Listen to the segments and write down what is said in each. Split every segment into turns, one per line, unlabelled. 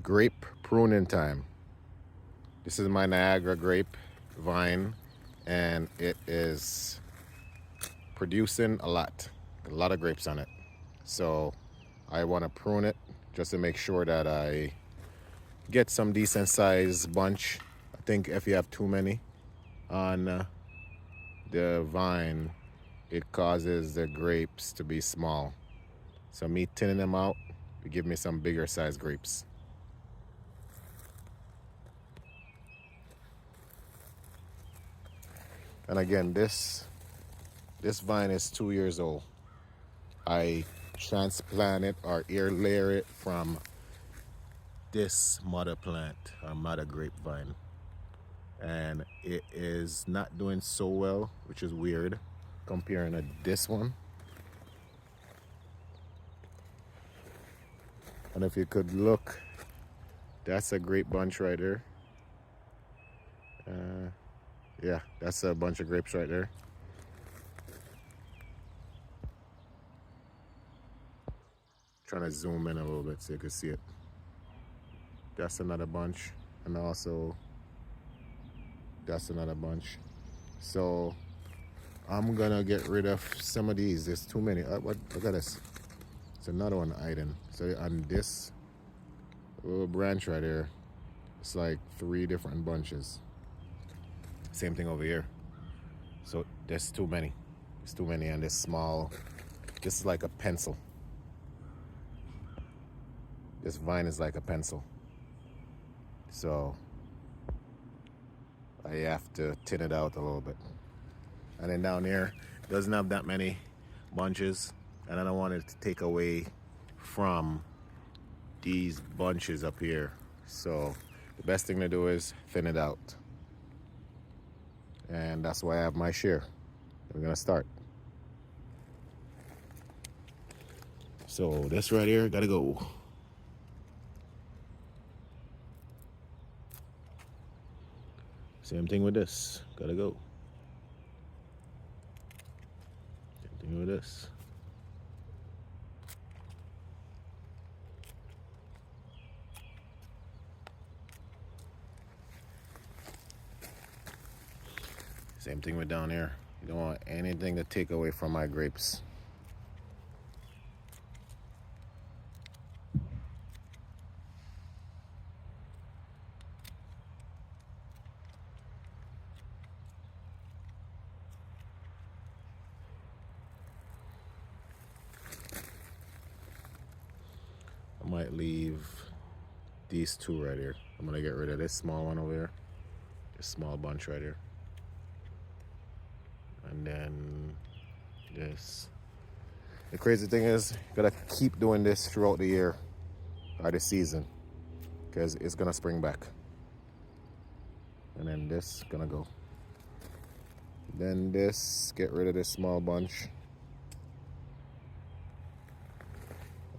grape pruning time. This is my Niagara grape vine, and it is producing a lot of grapes on it. So I want to prune it just to make sure that I get some decent size bunch. I think if you have too many on the vine, it causes the grapes to be small. So me tinning them out will give me some bigger size grapes. And again, this vine is 2 years old. I transplant it or ear layer it from this mother plant or mother grapevine, and it is not doing so well, which is weird comparing to this one. And if you could look, that's a grape bunch right there. Yeah, that's a bunch of grapes right there. Trying to zoom in a little bit so you can see it. That's another bunch, and also that's another bunch. So I'm gonna get rid of some of these. There's too many. Look at this. It's another one hiding. So on this little branch right there, it's like 3 different bunches. Same thing over here. So there's too many. It's too many, and this small. This is like a pencil. This vine is like a pencil. So I have to tin it out a little bit. And then down here, doesn't have that many bunches, and I don't want it to take away from these bunches up here. So the best thing to do is thin it out. And that's why I have my shear. We're gonna start. So this right here, gotta go. Same thing with this, gotta go. Same thing with this. Same thing with down here. You don't want anything to take away from my grapes. I might leave these 2 right here. I'm gonna get rid of this small one over here. This small bunch right here. And then this. The crazy thing is, you gotta keep doing this throughout the year or the season, because it's gonna spring back. And then this gonna go. Then this, get rid of this small bunch.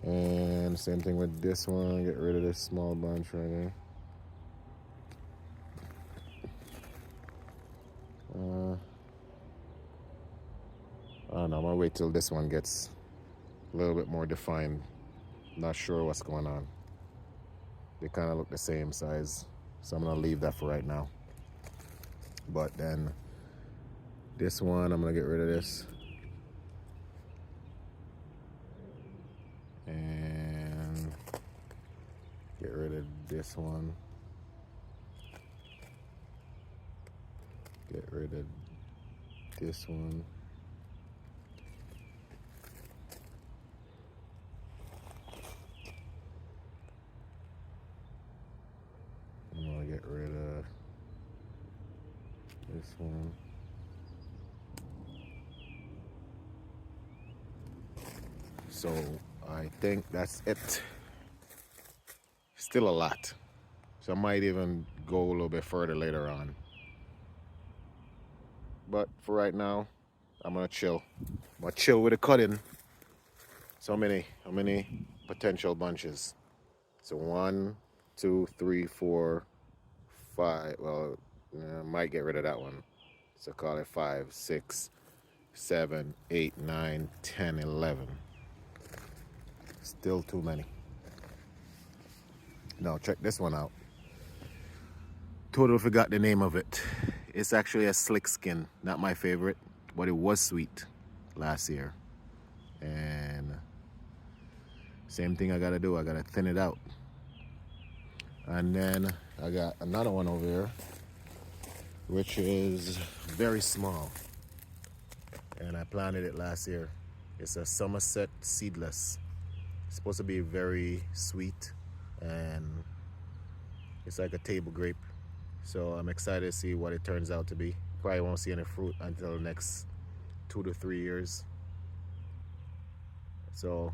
And same thing with this one, get rid of this small bunch right there. I don't know, I'm gonna wait till this one gets a little bit more defined. Not sure what's going on. They kind of look the same size, so I'm gonna leave that for right now. But then this one, I'm gonna get rid of this. And get rid of this one. Get rid of this one. I'm gonna get rid of this one. So I think that's it. Still a lot. So I might even go a little bit further later on. But for right now, I'm gonna chill. I'm gonna chill with the cutting. So how many potential bunches? So 1, 2, 3, 4, 5. Well, I might get rid of that one. So call it 5, 6, 7, 8, 9, 10, 11. Still too many. Now check this one out. Totally forgot the name of it. It's actually a slick skin. Not my favorite, but it was sweet last year. And same thing I gotta do. I gotta thin it out. And then I got another one over here, which is very small. And I planted it last year. It's a Somerset seedless. It's supposed to be very sweet, and it's like a table grape. So I'm excited to see what it turns out to be. Probably won't see any fruit until the next 2 to 3 years. So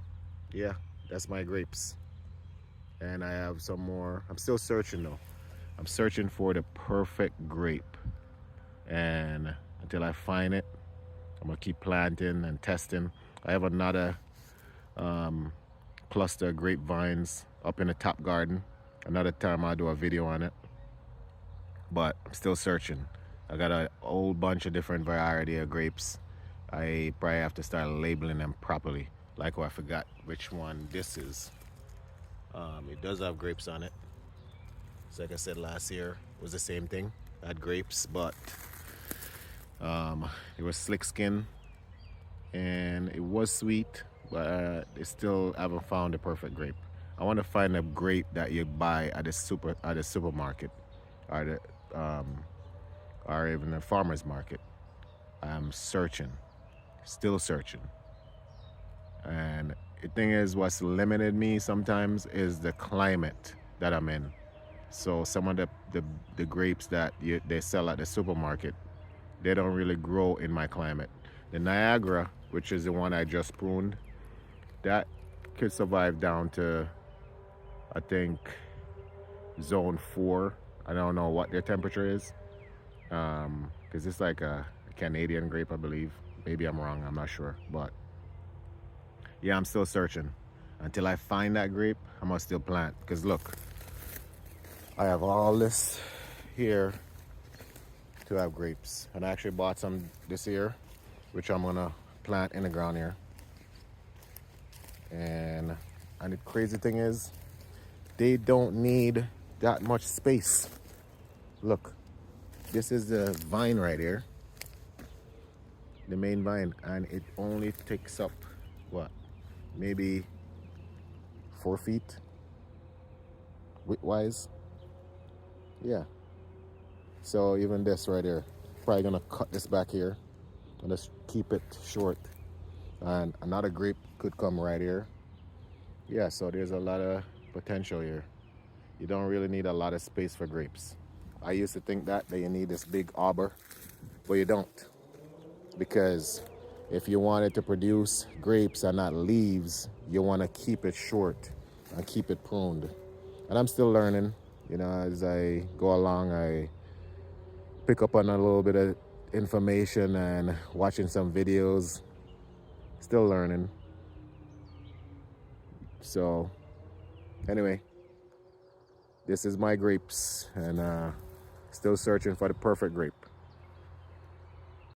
yeah, that's my grapes. And I have some more. I'm still searching though. I'm searching for the perfect grape. And until I find it, I'm gonna keep planting and testing. I have another cluster of grapevines up in the top garden. Another time I'll do a video on it. But I'm still searching. I got a whole bunch of different variety of grapes. I probably have to start labeling them properly. Like, I forgot which one this is. It does have grapes on it. So like I said, last year was the same thing. I had grapes, but it was slick skin and it was sweet, but they still haven't found the perfect grape. I want to find a grape that you buy at the supermarket or even the farmer's market. I'm searching, still searching. And the thing is, what's limited me sometimes is the climate that I'm in. So some of the grapes that they sell at the supermarket, they don't really grow in my climate. The Niagara, which is the one I just pruned, that could survive down to, I think, zone 4. I don't know what their temperature is, because it's like a Canadian grape, I believe. Maybe I'm wrong, I'm not sure. But yeah, I'm still searching. Until I find that grape, I'm gonna still plant. Because look, I have all this here to have grapes. And I actually bought some this year, which I'm gonna plant in the ground here. And the crazy thing is, they don't need that much space. Look, this is the vine right here, the main vine, and it only takes up what, maybe 4 feet width-wise. Yeah. So even this right here, probably gonna cut this back here and just keep it short. And another grape could come right here. Yeah, so there's a lot of potential here. You don't really need a lot of space for grapes. I used to think that you need this big arbor, but you don't. Because if you wanted to produce grapes and not leaves, you want to keep it short and keep it pruned. And I'm still learning. You know, as I go along, I pick up on a little bit of information and watching some videos. Still learning. So anyway, this is my grapes, and still searching for the perfect grape.